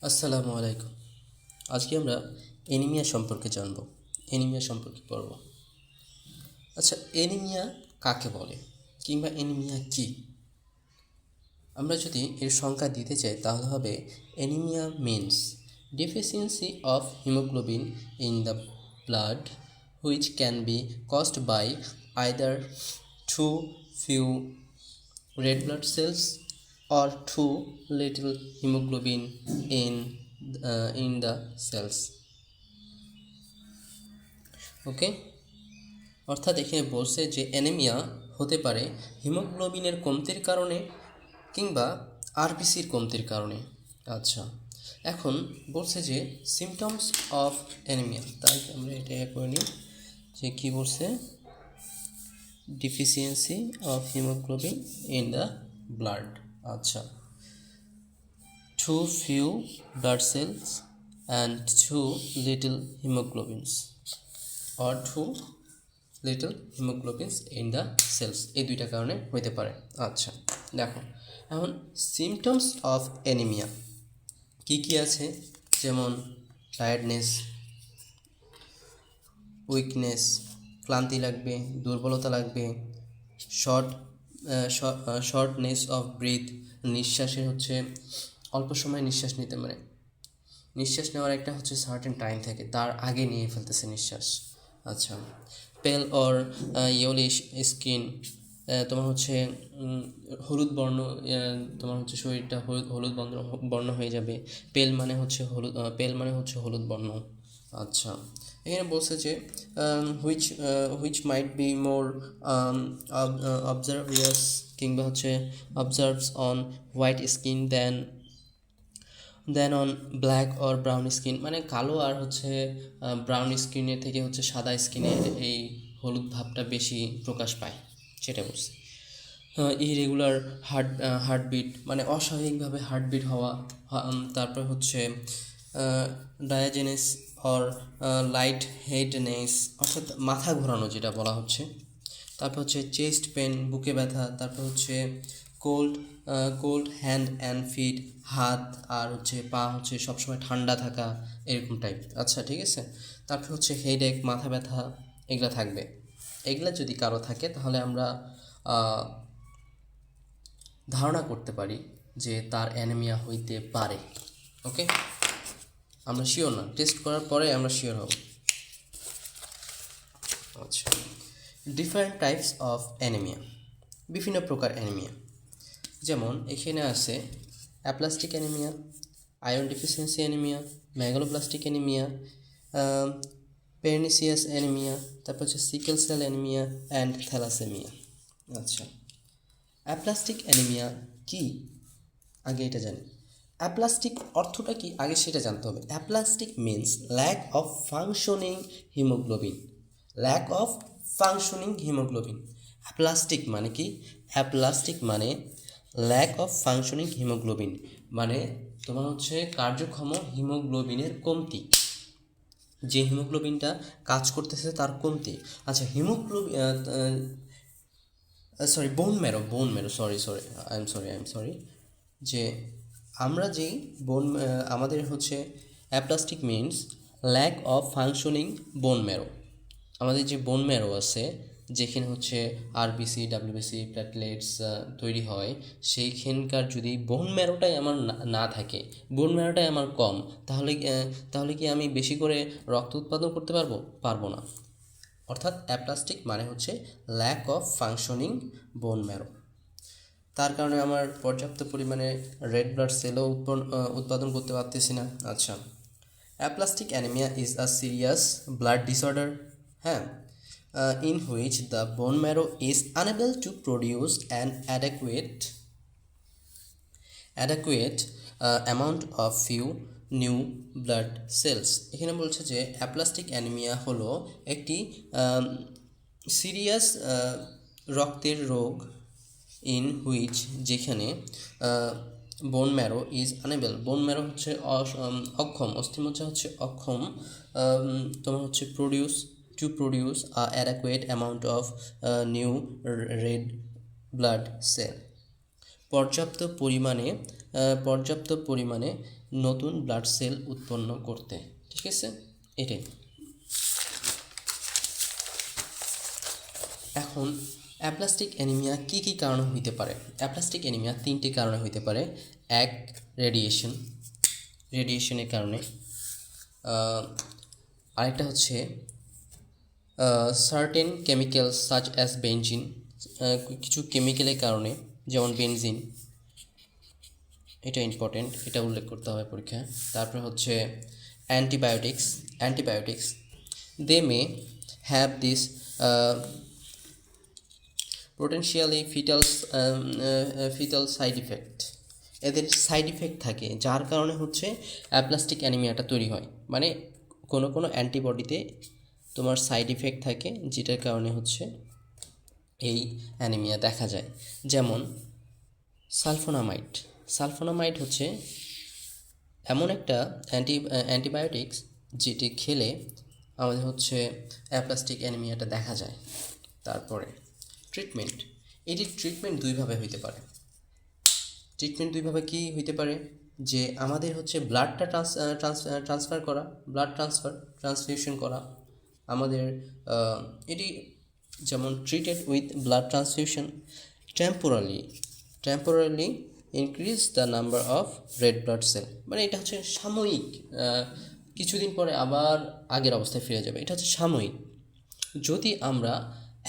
আসসালামু আলাইকুম। আজকে আমরা অ্যানিমিয়া সম্পর্কে জানব, অ্যানিমিয়া সম্পর্কে পড়ব। আচ্ছা, অ্যানিমিয়া কাকে বলে কিংবা অ্যানিমিয়া কী? আমরা যদি এর সংজ্ঞা দিতে চাই তাহলে হবে anaemia means deficiency of hemoglobin in the blood which can be caused by either too few red blood cells or too little hemoglobin in the cells. ওকে, অর্থাৎ এখানে বলছে যে অ্যানিমিয়া হতে পারে হিমোগ্লোবিনের কমতির কারণে কিংবা আরবিসির কমতির কারণে। আচ্ছা, এখন বলছে যে সিমটমস অফ অ্যানিমিয়া, তাই আমরা এটা করে নিই যে কী বলছে, deficiency of haemoglobin in the blood. আচ্ছা, too few blood cells and too little hemoglobins or too little haemoglobins in the cells, এই দুইটা কারণে হইতে পারে। আচ্ছা দেখো, এখন সিমটমস অফ অ্যানিমিয়া কী কী আছে, যেমন টায়ার্ডনেস, উইকনেস, ক্লান্তি লাগবে, দুর্বলতা লাগবে, শর্টনেস অফ ব্রিথ, নিঃশ্বাসে হচ্ছে অল্প সময় নিঃশ্বাস নিতে পারে, নিঃশ্বাস নেওয়ার একটা হচ্ছে সার্টেন টাইম থাকে, তার আগে নিয়ে ফেলতেছে নিঃশ্বাস। আচ্ছা, পেল অর ইয়েলিশ স্কিন, তোমার হচ্ছে হলুদ বর্ণ, তোমার হচ্ছে শরীরটা হলুদ বর্ণ হয়ে যাবে। পেল মানে হচ্ছে হলুদ বর্ণ। আচ্ছা, এখানে বলছে যে which might be more obvious কিংবা হচ্ছে observes on white skin then on black or brown skin, মানে কালো আর হচ্ছে ব্রাউন স্কিনের থেকে হচ্ছে সাদা স্কিনে এই হলুদ ভাবটা বেশি প্রকাশ পায়, সেটা বলছে। ইরেগুলার হার্টবিট, মানে অস্বাভাবিকভাবে হার্টবিট হওয়া। তারপর হচ্ছে ডায়াজেনেস অর লাইট হেডনেস, অর্থাৎ মাথা ঘোরানো যেটা বলা হচ্ছে। তারপর হচ্ছে চেস্ট পেন, বুকে ব্যথা। তারপর হচ্ছে cold cold hand and feet, হাত আর হচ্ছে পা হচ্ছে সবসময় ঠান্ডা থাকা, এরকম টাইপ। আচ্ছা ঠিক আছে। তারপর হচ্ছে হেডেক, মাথা ব্যথা, এগুলো থাকবে। এগুলো যদি কারো থাকে তাহলে আমরা ধারণা করতে পারি যে তার অ্যানিমিয়া হইতে পারে। ওকে, আমরা শিওর না, টেস্ট করার পরে আমরা শিওর হব। আচ্ছা, ডিফারেন্ট টাইপস অফ অ্যানিমিয়া, বিভিন্ন প্রকার অ্যানিমিয়া, যেমন এখানে আছে aplastic anaemia, iron deficiency anaemia, megaloblastic anaemia, pernicious anaemia, তারপর হচ্ছে sickle cell anaemia and thalassaemia. আচ্ছা, অ্যাপ্লাস্টিক অ্যানিমিয়া কি, আগে এটা জানি। অ্যাপ্লাস্টিক অর্থটা কি আগে সেটা জানতে হবে। Aplastic means lack of functioning haemoglobin, lack of functioning haemoglobin. Aplastic মানে কি? অ্যাপ্লাস্টিক মানে ল্যাক অফ ফাংশনিং হিমোগ্লোবিন, মানে তোমার হচ্ছে কার্যক্ষম হিমোগ্লোবিনের কমতি, যে হিমোগ্লোবিনটা কাজ করতেছে তার কমতি। আচ্ছা, bone marrow, I am sorry, যে আমরা যেই আমাদের হচ্ছে aplastic means lack of functioning bone marrow, আমাদের যে বোন ম্যারো আছে যেখানে হচ্ছে আরবিসি, ডাব্লিউবিসি, প্ল্যাটলেটস তৈরি হয়, সেইখানকার যদি বোন ম্যারোটাই আমার না থাকে, বোন ম্যারোটাই আমার কম, তাহলে কি আমি বেশি করে রক্ত উৎপাদন করতে পারবো না। অর্থাৎ অ্যাপ্লাস্টিক মানে হচ্ছে lack of functioning bone marrow, তার কারণে আমার পর্যাপ্ত পরিমাণে রেড ব্লাড সেলও উৎপাদন করতে পারতেছি না। আচ্ছা, aplastic anaemia is a serious blood disorder, হ্যাঁ, in which the bone marrow is unable to produce an adequate amount of few new blood cells। এখানে বলছে যে অ্যাপ্লাস্টিক অ্যানিমিয়া হলো একটি সিরিয়াস রক্তের রোগ, ইন হুইচ, যেখানে bone marrow is unable, bone marrow হচ্ছে অক্ষম, অস্থিমজ্জা হচ্ছে অক্ষম, তোমার হচ্ছে produce adequate amount of new red blood cell, পর্যাপ্ত পরিমাণে পর্যাপ্ত পরিমাণে নতুন ব্লাড সেল উৎপন্ন করতে। ঠিক আছে, এটাই। এখন অ্যাপ্লাস্টিক অ্যানিমিয়া কী কী কারণে হইতে পারে? অ্যাপ্লাস্টিক অ্যানিমিয়া 3টি কারণে হইতে পারে। এক, রেডিয়েশনের কারণে। আরেকটা হচ্ছে certain chemicals such as benzene, কিছু কেমিক্যালের কারণে, যেমন বেনজিন, এটা ইম্পর্টেন্ট, এটা উল্লেখ করতে হবে পরীক্ষায়। তারপরে হচ্ছে antibiotics they may have this potentially fatal side effect. এদের সাইড ইফেক্ট থাকে, যার কারণে হচ্ছে অ্যাপ্লাস্টিক অ্যানিমিয়াটা তৈরি হয়। মানে কোনো অ্যান্টিবডিতে তোমার সাইড ইফেক্ট থাকে, যেটার কারণে হচ্ছে এই অ্যানিমিয়া দেখা যায়। যেমন সালফোনামাইড হচ্ছে এমন একটা অ্যান্টিবায়োটিক্স যেটি খেলে আমাদের হচ্ছে অ্যাপ্লাস্টিক অ্যানিমিয়াটা দেখা যায়। তারপরে ট্রিটমেন্ট দুইভাবে হইতে পারে। কী হইতে পারে? যে আমাদের হচ্ছে ব্লাডটা ট্রান্সফিউশন করা আমাদের, এটি যেমন treated with blood transfusion temporary increase the number of red blood sell. মানে এটা হচ্ছে সাময়িক, কিছুদিন পরে আবার আগের অবস্থায় ফিরে যাবে, এটা হচ্ছে সাময়িক। যদি আমরা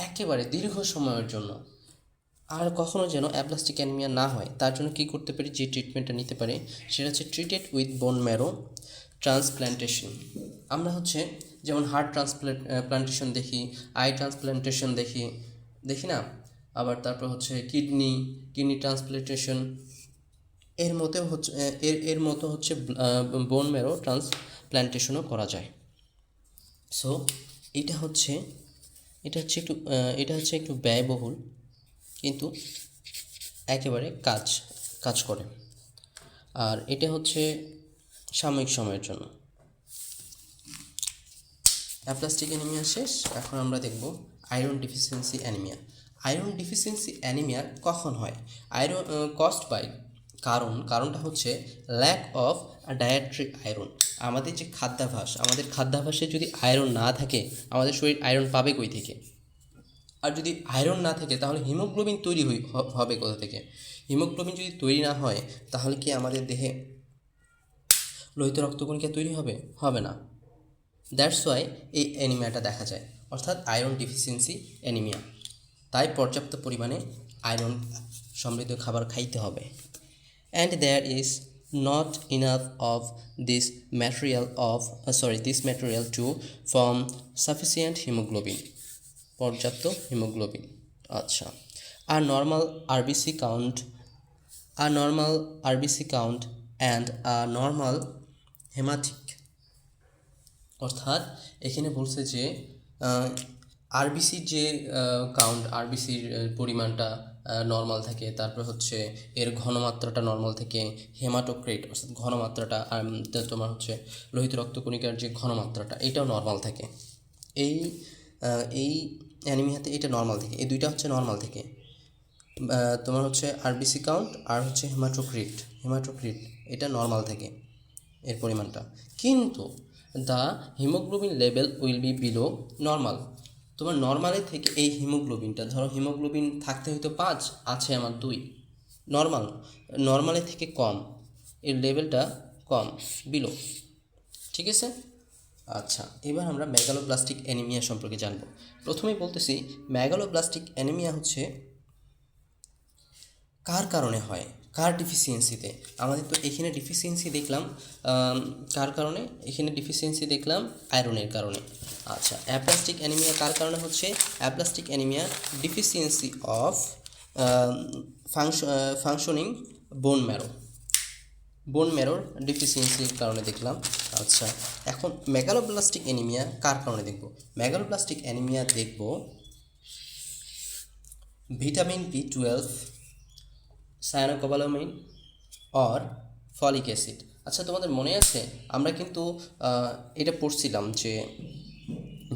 একেবারে দীর্ঘ সময়ের জন্য আর কখনো যেন অ্যাপ্লাস্টিক অ্যানিমিয়া না হয়, তার জন্য কী করতে পারি, যে ট্রিটমেন্টটা নিতে পারি সেটা হচ্ছে treated with bone marrow transplantation. আমরা হচ্ছে যেমন হার্ট ট্রান্সপ্ল্যান্টেশন দেখি, আই ট্রান্সপ্ল্যান্টেশন দেখি না, আবার তারপর হচ্ছে কিডনি ট্রান্সপ্ল্যান্টেশন, এর মতো হচ্ছে বোন ম্যারো ট্রান্সপ্ল্যান্টেশনও করা যায়। সো এটা হচ্ছে একটু ব্যয়বহুল, কিন্তু একেবারে কাজ করে, আর এটা হচ্ছে সাময়িক সময়ের জন্য। অ্যাপ্লাস্টিক অ্যানিমিয়া শেষ। এখন আমরা দেখব আয়রন ডিফিসিয়েন্সি অ্যানিমিয়া কখন হয়? কস্ট বাই কারণটা হচ্ছে ল্যাক অফ ডায়েট্রি আয়রন। আমাদের যে খাদ্যাভ্যাসে যদি আয়রন না থাকে, আমাদের শরীর আয়রন পাবে কই থেকে? আর যদি আয়রন না থাকে তাহলে হিমোগ্লোবিন তৈরি হবে কোথা থেকে? হিমোগ্লোবিন যদি তৈরি না হয় তাহলে কি আমাদের দেহে লোহিত রক্তকণিকা তৈরি হবে না। দ্যাটস ওয়াই এই অ্যানিমিয়াটা দেখা যায়, অর্থাৎ আয়রন ডিফিসিয়েন্সি অ্যানিমিয়া। তাই পর্যাপ্ত পরিমাণে আয়রন সমৃদ্ধ খাবার খাইতে হবে। And there is not enough of this material to form sufficient haemoglobin, পর্যাপ্ত হিমোগ্লোবিন। আচ্ছা, আর normal RBC count and normal haematic, অর্থাৎ এখানে বলছে যে আরবিসির যে আরবিসির পরিমাণটা নর্মাল থাকে, তারপর হচ্ছে এর ঘনমাত্রাটা নর্মাল থেকে, হেমাটোক্রিট অর্থাৎ ঘনমাত্রাটা, তোমার হচ্ছে লোহিত রক্তকণিকার যে ঘনমাত্রাটা এটাও নর্মাল থাকে। এই অ্যানিমিয়াতে এটা নর্মাল থাকে, এই দুইটা হচ্ছে নর্মাল থেকে। তোমার হচ্ছে আরবিসি কাউন্ট আর হচ্ছে হেমাটোক্রিট এটা নর্মাল থাকে এর পরিমাণটা, কিন্তু the haemoglobin level will be below normal. তোমার নর্মালের থেকে এই হিমোগ্লোবিনটা, ধরো হিমোগ্লোবিন থাকতে হয়তো 5, আছে আমার 2, নর্মালের থেকে কম, এর লেভেলটা কম, বিলো। ঠিক আছে? আচ্ছা, এবার আমরা মেগালোব্লাস্টিক অ্যানিমিয়া সম্পর্কে জানব। প্রথমেই বলতেছি মেগালোব্লাস্টিক অ্যানিমিয়া হচ্ছে কার কারণে হয়, কার ডিফিসিয়েন্সিতে? আমাদের তো এখানে ডিফিসিয়েন্সি দেখলাম কার কারণে? এখানে ডিফিসিয়েন্সি দেখলাম আয়রনের কারণে। আচ্ছা, অ্যাপ্লাস্টিক অ্যানিমিয়া কার কারণে হচ্ছে? Aplastic anaemia deficiency of functioning বোন ম্যারোর ডিফিসিয়েন্সির কারণে দেখলাম। আচ্ছা, এখন মেগালোব্লাস্টিক অ্যানিমিয়া কার কারণে দেখব? মেগালোব্লাস্টিক অ্যানিমিয়া দেখব vitamin B12, cyanocobalamin or folic acid. আচ্ছা, তোমাদের মনে আছে আমরা কিন্তু এটা পড়ছিলাম যে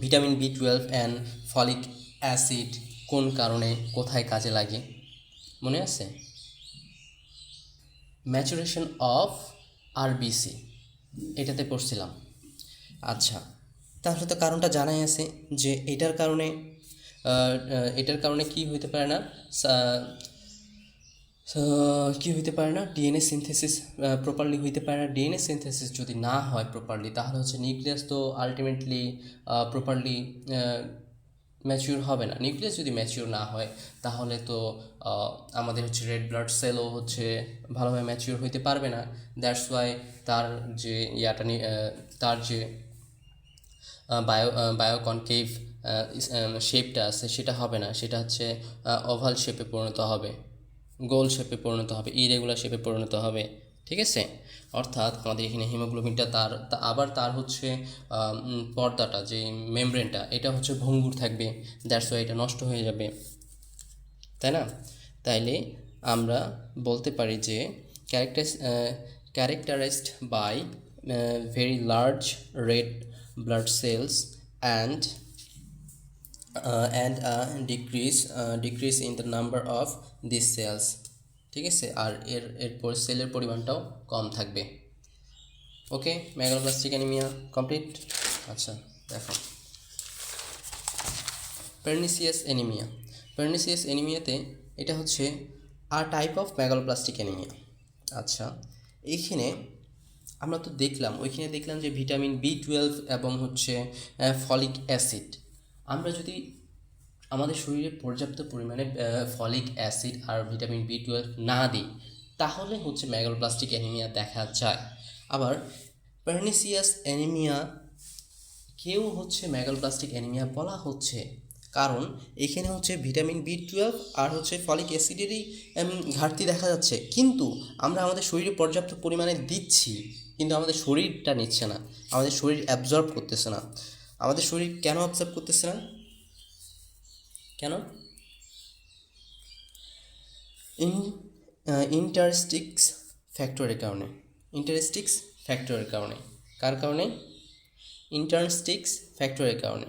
vitamin B12 and folic acid কোন কারণে কোথায় কাজে লাগে, মনে আছে? ম্যাচুরেশন অফ আরবিসি, এটাতে পড়ছিলাম। আচ্ছা, তাহলে তো কারণটা জানাই আছে যে এটার কারণে কি হইতে পারে না, কি হইতে পারে না, ডিএনএ সিনথেসিস প্রপারলি হইতে পারে না। ডিএনএ সিনথেসিস যদি না হয় প্রপারলি, তাহলে হচ্ছে নিউক্লিয়াস তো আলটিমেটলি প্রপারলি ম্যাচিউর হবে না। নিউক্লিয়াস যদি ম্যাচিউর না হয়, তাহলে তো আমাদের হচ্ছে রেড ব্লাড সেলও হচ্ছে ভালোভাবে ম্যাচিউর হইতে পারবে না। দ্যাটস ওয়াই তার যে তার যে বায়োকনকেভ শেপটা আছে সেটা হবে না, সেটা হচ্ছে ওভাল শেপে পরিণত হবে, গোল শেপে পরিণত হবে, ইরেগুলার শেপে পরিণত হবে। ঠিক আছে, অর্থাৎ আমাদের এখানে হিমোগ্লোবিনটা আবার তার হচ্ছে পর্দাটা যে মেমব্রেনটা এটা হচ্ছে ভঙ্গুর থাকবে, দ্যাটস ওয়াই এটা নষ্ট হয়ে যাবে, তাই না? তাইলে আমরা বলতে পারি যে characterised by very large red blood cells and decrease in the number of these cells। ঠিক আছে, আর এরপর সেলের পরিমাণটাও কম থাকবে। ওকে, মেগালোব্লাস্টিক অ্যানিমিয়া কমপ্লিট। আচ্ছা দেখো, পার্নিসিয়াস অ্যানিমিয়া। পার্নিসিয়াস অ্যানিমিয়াতে এটা হচ্ছে টাইপ অফ মেগালোব্লাস্টিক অ্যানিমিয়া। আচ্ছা, এইখানে আমরা তো ওইখানে দেখলাম যে ভিটামিন B12 এবং হচ্ছে ফলিক অ্যাসিড, আমরা যদি আমাদের শরীরে পর্যাপ্ত পরিমাণে ফলিক অ্যাসিড আর ভিটামিন B12 না দিই, তাহলে হচ্ছে মেগালোব্লাস্টিক অ্যানিমিয়া দেখা যায়। আবার পার্নিসিয়াস অ্যানিমিয়া কেউ হচ্ছে মেগালোব্লাস্টিক অ্যানিমিয়া বলা হচ্ছে, কারণ এখানে হচ্ছে ভিটামিন B12 আর হচ্ছে ফলিক অ্যাসিডেরই ঘাটতি দেখা যাচ্ছে, কিন্তু আমরা আমাদের শরীরে পর্যাপ্ত পরিমাণে দিচ্ছি, কিন্তু আমাদের শরীরটা নিচ্ছে না, আমাদের শরীর অ্যাবজর্ব করতেছে না। আমাদের শরীর কেন অ্যাবজর্ব করতেছে না? কেন? ইন্টারস্টিক্স ফ্যাক্টরের কারণে। ইন্টারস্টিক্স ফ্যাক্টরের কারণে। কার কারণে? ইন্টারস্টিক্স ফ্যাক্টরের কারণে।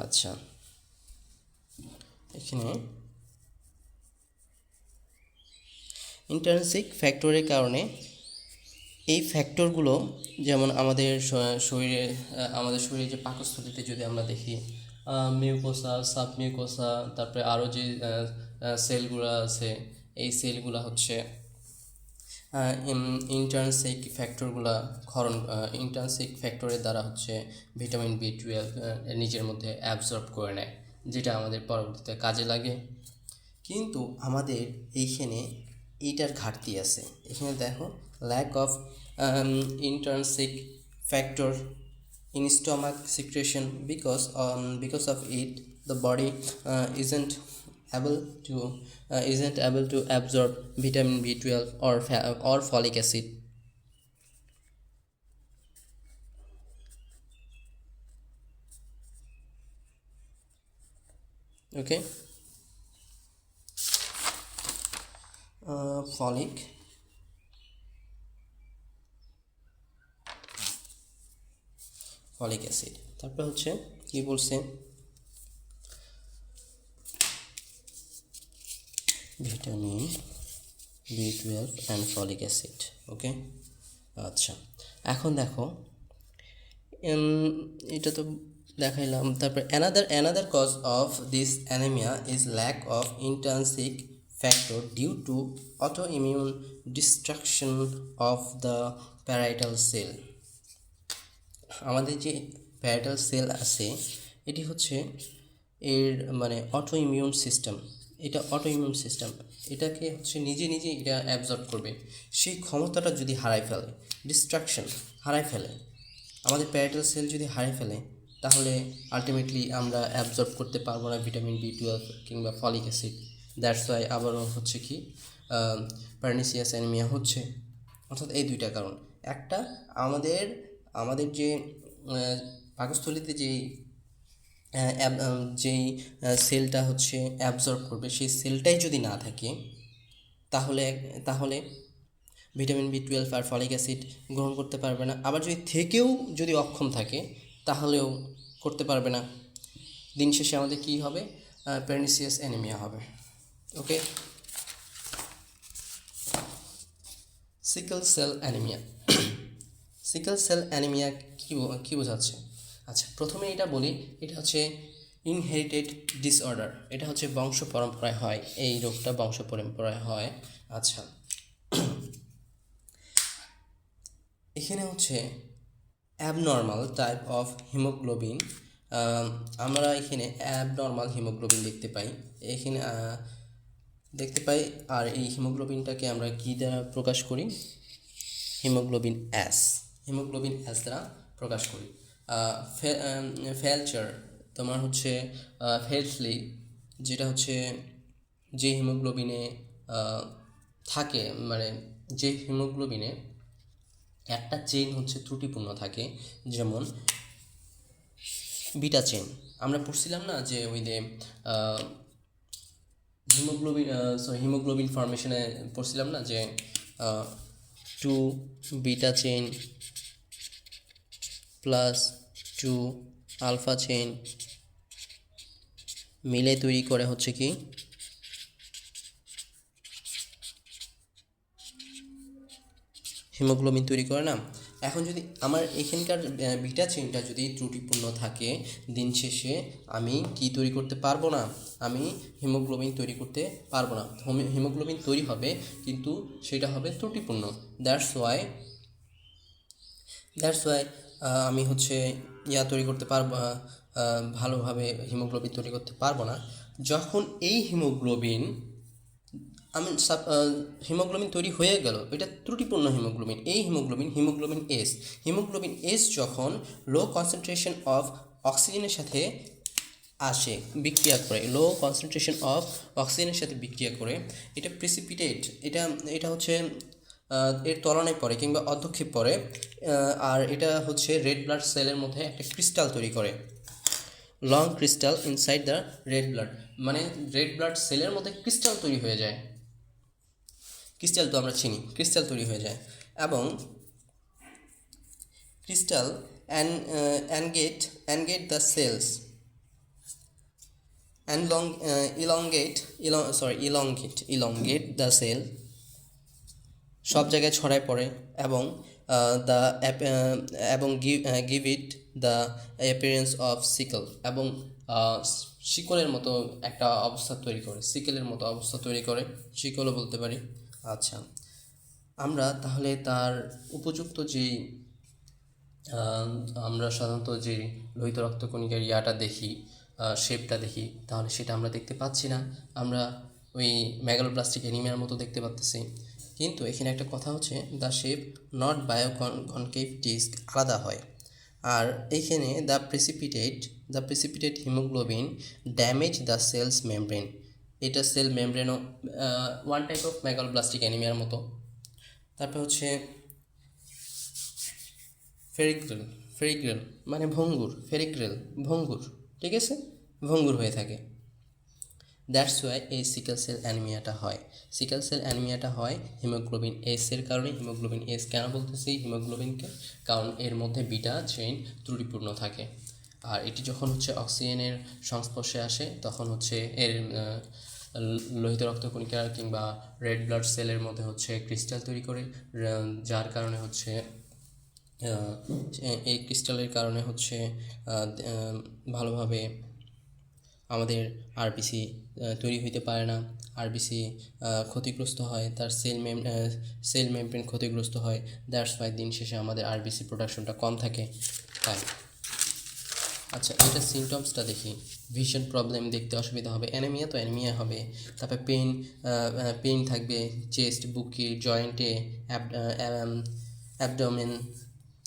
আচ্ছা, এখানে ইন্টারস্টিক ফ্যাক্টরের কারণে এই ফ্যাক্টরগুলো যেমন আমাদের শরীরে যে পাকস্থলীতে যদি আমরা দেখি মিউকোসা, সাবমিউকোসা, তারপরে আরও যে সেলগুলো আছে, এই সেলগুলো হচ্ছে ইন্টারনসিক ফ্যাক্টরের দ্বারা হচ্ছে ভিটামিন B12 নিজের মধ্যে অ্যাবজর্ব করে নেয়, যেটা আমাদের পরবর্তীতে কাজে লাগে। কিন্তু আমাদের এইখানে এইটার ঘাটতি আছে। এখানে দেখো, lack of intrinsic factor in stomach secretion, because of it the body isn't able to absorb vitamin B12 or folic acid. Okay, folic acid. তারপর হচ্ছে কি বলছে, vitamin B12 and folic acid. Okay, আচ্ছা এখন দেখো, এটা তো দেখাইলাম। তারপর another cause of this anemia is lack of intrinsic factor due to autoimmune destruction of the parietal cell। আমাদের যে প্যারাইটাল সেল আছে, এটি হচ্ছে এর মানে অটো ইমিউন সিস্টেম, এটাকে হচ্ছে নিজে এটা অ্যাবজর্ব করবে। সেই ক্ষমতাটা যদি হারাই ফেলে, আমাদের প্যারাইটাল সেল যদি হারাই ফেলে, তাহলে আলটিমেটলি আমরা অ্যাবজর্ব করতে পারবো না ভিটামিন B12 কিংবা ফলিক অ্যাসিড। দ্যাটস ওয়াই আবারও হচ্ছে কি পার্নিসিয়াস অ্যানিমিয়া হচ্ছে। অর্থাৎ এই দুইটা কারণ, একটা আমাদের যে পাকস্থলীতে যেই সেলটা হচ্ছে অ্যাবজর্ব করবে, সেই সেলটাই যদি না থাকে, তাহলে ভিটামিন B12 আর ফলিক অ্যাসিড গ্রহণ করতে পারবে না। আবার যদি অক্ষম থাকে, তাহলেও করতে পারবে না। দিন শেষে আমাদের কী হবে? পার্নিসিয়াস অ্যানিমিয়া হবে। Okay, sickle cell anaemia. Sickle cell anaemia কী বোঝাচ্ছে? আচ্ছা, প্রথমে এটা বলি, এটা হচ্ছে ইনহেরিটেড ডিসঅর্ডার। এটা হচ্ছে বংশ পরম্পরায় হয়, এই রোগটা বংশ পরম্পরায় হয়। আচ্ছা, এখানে হচ্ছে অ্যাবনর্মাল টাইপ অফ হিমোগ্লোবিন, আমরা এখানে অ্যাবনর্মাল হিমোগ্লোবিন দেখতে পাই এখানে আর এই হিমোগ্লোবিনটাকে আমরা কী দ্বারা প্রকাশ করি? হিমোগ্লোবিন এস দ্বারা প্রকাশ করি। ফেলচার তোমার হচ্ছে ফেলসলি, যেটা হচ্ছে যে হিমোগ্লোবিনে থাকে, মানে যে হিমোগ্লোবিনে একটা চেইন হচ্ছে ত্রুটিপূর্ণ থাকে, যেমন বিটা চেইন। আমরা পড়ছিলাম না যে ওই যে হিমোগ্লোবিন ফর্মেশনে পড়ছিলাম না যে 2 beta chain plus 2 alpha chain মিলে তৈরি করে হচ্ছে কি হিমোগ্লোবিন তৈরি করে না। এখন যদি আমার এখানকার বিটা চেইনটা যদি ত্রুটিপূর্ণ থাকে, দিন শেষে আমি কি তৈরি করতে পারবো না? আমি হিমোগ্লোবিন তৈরি করতে পারবো না। হিমোগ্লোবিন তৈরি হবে, কিন্তু সেটা হবে ত্রুটিপূর্ণ। দ্যাটস ওয়াই আমি হচ্ছে তৈরি করতে পারবো, ভালোভাবে হিমোগ্লোবিন তৈরি করতে পারবো না। যখন এই হিমোগ্লোবিন হিমোগ্লোবিন তৈরি হয়ে গেল, এটা ত্রুটিপূর্ণ হিমোগ্লোবিন, এই হিমোগ্লোবিন এস যখন লো কনসেন্ট্রেশন অফ অক্সিজেনের সাথে আসে, বিক্রিয়া করে, লো কনসেন্ট্রেশন অফ অক্সিজেনের সাথে বিক্রিয়া করে, এটা প্রিসিপিটেট, এটা হচ্ছে এর তলনায় পড়ে কিংবা অধক্ষেপ পড়ে, আর এটা হচ্ছে রেড ব্লাড সেলের মধ্যে একটা ক্রিস্টাল তৈরি করে, long crystal inside the red blood, মানে রেড ব্লাড সেলের মধ্যে ক্রিস্টাল তৈরি হয়ে যায়। ক্রিস্টাল তো আমরা চিনি, ক্রিস্টাল তৈরি হয়ে যায়, এবং crystal elongate the cells and elongate the cell, সব জায়গায় ছড়ায় পড়ে, এবং give it the appearance of sickle, এবং শিকলের মতো একটা অবস্থা তৈরি করে, শিকলও বলতে পারি। আচ্ছা, আমরা তাহলে তার উপযুক্ত যেই আমরা সাধারণত যে লোহিত রক্তকণিকার দেখি, শেপটা দেখি, তাহলে সেটা আমরা দেখতে পাচ্ছি না, আমরা ওই মেগালোব্লাস্টিক অ্যানিমিয়ার মতো দেখতে পাচ্ছি। কিন্তু এখানে একটা কথা হচ্ছে, the shape not biconcave disc আলাদা হয়। আর এইখানে the precipitate haemoglobin damage the cells membrane, এটা সেল মেমব্রেনও ওয়ান টাইপ অফ মেগালোব্লাস্টিক অ্যানিমিয়ার মতো। তারপর হচ্ছে ফেরিগ্রেল মানে ভঙ্গুর, ভঙ্গুর, ঠিক আছে, ভঙ্গুর হয়ে থাকে। দ্যাটস ওয়াই এই সিকেল সেল অ্যানিমিয়াটা হয় হিমোগ্লোবিন এস এর কারণে। হিমোগ্লোবিন এস কেন বলতেছি হিমোগ্লোবিনকে? কারণ এর মধ্যে বিটা চেইন ত্রুটিপূর্ণ থাকে, আর এটি যখন হচ্ছে অক্সিজেনের সংস্পর্শে আসে, তখন হচ্ছে এর লোহিত রক্তকণিকা কিংবা রেড ব্লাড সেলের মধ্যে হচ্ছে ক্রিস্টাল তৈরি করে, যার কারণে হচ্ছে এই ক্রিস্টালের কারণে হচ্ছে ভালোভাবে আমাদের আরবিসি তৈরি হইতে পারে না, আরবিসি ক্ষতিগ্রস্ত হয়, তার সেল মেমব্রেন ক্ষতিগ্রস্ত হয়। দ্যাটস ওয়াই দিন শেষে আমাদের আরবিসি প্রোডাকশনটা কম থাকে, তাই। আচ্ছা, এটা সিমটমসটা দেখি। ভিশন প্রবলেম, দেখতে অসুবিধা হবে, অ্যানিমিয়া তো অ্যানিমিয়া হবে। তারপরে পেইন থাকবে চেস্ট, বুকে, জয়েন্টে,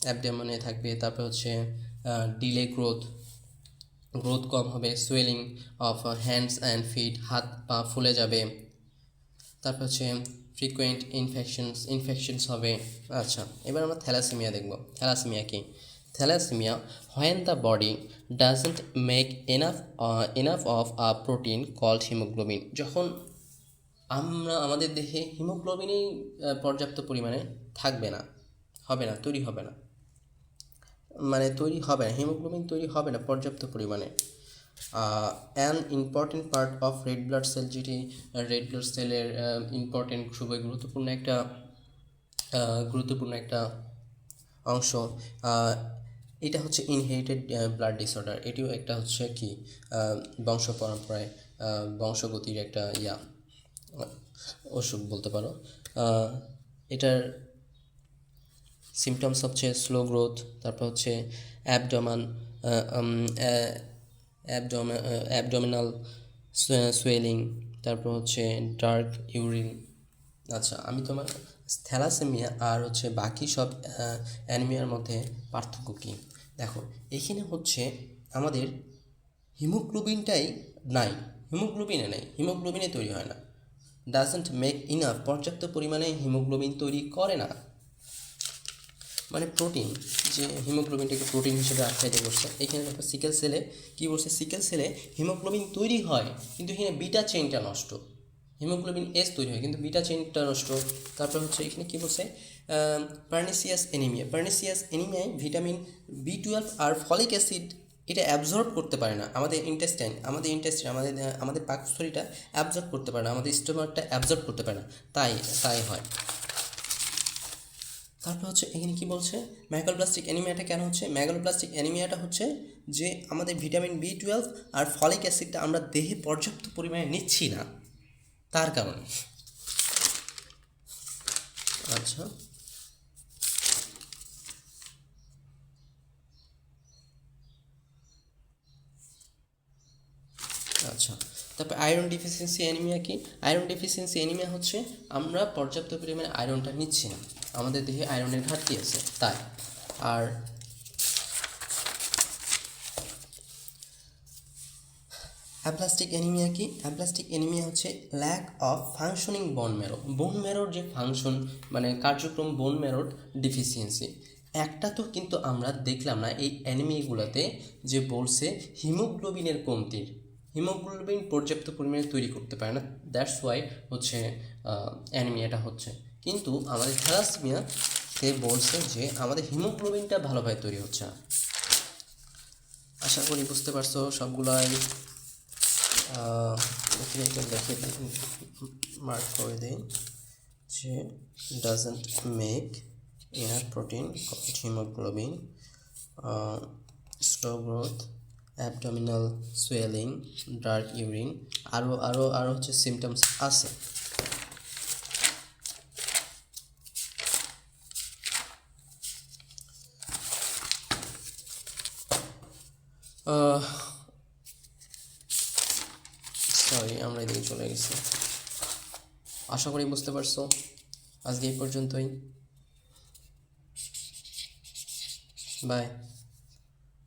অ্যাবডোমেনে থাকবে। তারপর হচ্ছে ডিলে গ্রোথ কম হবে, swelling of hands and feet, হাত পা ফুলে যাবে। তারপর হচ্ছে ফ্রিকোয়েন্ট ইনফেকশনস হবে। আচ্ছা, এবার আমরা থ্যালাসেমিয়া দেখব। থ্যালাসেমিয়া কি? Thalassaemia when the body doesn't make enough of a protein called hemoglobin, যখন আমাদের দেহে হিমোগ্লোবিনই পর্যাপ্ত পরিমাণে তৈরি হবে না, হিমোগ্লোবিন তৈরি হবে না পর্যাপ্ত পরিমাণে। An important part of red blood sell, যেটি রেড ব্লাড সেলের ইম্পর্টেন্ট, খুবই গুরুত্বপূর্ণ একটা গুরুত্বপূর্ণ একটা অংশ। আহ, এটা হচ্ছে ইনহেরিটেড ব্লাড ডিসঅর্ডার, এটিও একটা হচ্ছে কি বংশ পরম্পরায় বংশগতির একটা অসুখ বলতে পারো। এটার সিমটমস হচ্ছে স্লো গ্রোথ, তারপর হচ্ছে অ্যাবডোমান অ্যাবডোমিনাল সোয়েলিং, তারপর হচ্ছে ডার্ক ইউরিন। আচ্ছা, আমি তোমার থ্যালাসেমিয়া আর হচ্ছে বাকি সব অ্যানিমিয়ার মধ্যে পার্থক্য কী দেখো। এখানে হচ্ছে আমাদের হিমোগ্লোবিনটাই নাই, হিমোগ্লোবিনে নেই, হিমোগ্লোবিনে তৈরি হয় না, ডাজন্ট মেক ইনাফ, পর্যাপ্ত পরিমাণে হিমোগ্লোবিন তৈরি করে না, মানে প্রোটিন, যে হিমোগ্লোবিনটাকে প্রোটিন হিসেবে আখ্যায়িত করছে। এখানে দেখো সিকেল সেলে কী বলছে, সিকেল সেলে হিমোগ্লোবিন তৈরি হয় কিন্তু এখানে বিটা চেইনটা নষ্ট, হিমোগ্লোবিন এস তৈরি হয় কিন্তু বিটা চেইনটা নষ্ট। তারপর হচ্ছে এখানে কী বলছে, পার্নিসিয়াস অ্যানিমিয়া, পার্নিসিয়াস অ্যানিমিয়ায় ভিটামিন বি 12 আর ফলিক অ্যাসিড এটা অ্যাবজর্ব করতে পারে না, আমাদের ইন্টেস্টাইন আমাদের পাকস্থলীটা অ্যাবজর্ব করতে পারে না, আমাদের স্টোমাকটা অ্যাবজর্ব করতে পারে না, তাই হয়। তারপর হচ্ছে এখানে কি বলছে, ম্যাগালোপ্লাস্টিক অ্যানিমিয়াটা কেন হচ্ছে, ম্যাগালোপ্লাস্টিক অ্যানিমিয়াটা হচ্ছে যে আমাদের ভিটামিন বি 12 আর ফলিক অ্যাসিডটা আমরা দেহে পর্যাপ্ত পরিমাণে নিচ্ছি না, তার কারণে। আচ্ছা, আচ্ছা, তারপর আয়রন ডিফিসিয়েন্সি অ্যানিমিয়া কি, আয়রন ডিফিসিয়েন্সি অ্যানিমিয়া হচ্ছে আমরা পর্যাপ্ত পরিমাণে আয়রনটা নিচ্ছি না, আমাদের দেহে আয়রনের ঘাটতি আছে তাই। আর অ্যাপ্লাস্টিক অ্যানিমিয়া কি, অ্যাপ্লাস্টিক অ্যানিমিয়া হচ্ছে lack of functioning bone marrow, bone ম্যারোর যে ফাংশন মানে কার্যক্রম, বোন ম্যারোর ডিফিসিয়েন্সি। একটা তো কিন্তু আমরা দেখলাম না এই অ্যানিমিয়াগুলোতে যে বলছে হিমোগ্লোবিনের কমতির, হিমোগ্লোবিন পর্যাপ্ত পরিমাণে তৈরি করতে পারে না, দ্যাটস ওয়াই হচ্ছে অ্যানিমিয়াটা হচ্ছে। কিন্তু আমাদের থ্যালাসেমিয়া সে বলছে যে আমাদের হিমোগ্লোবিনটা ভালোভাবে তৈরি হচ্ছে না। আশা করি বুঝতে পারছো সবগুলাই। এখানে একটা লিখে মার্ক করে দিই যে doesn't make enough protein called haemoglobin, slow growth, abdominal swelling, dark urine, আরও হচ্ছে সিমটমস আছে। সরি, আমরা এদিকে চলে গেছি। আশা করি বুঝতে পারছো, আজকে এই পর্যন্তই, বাই।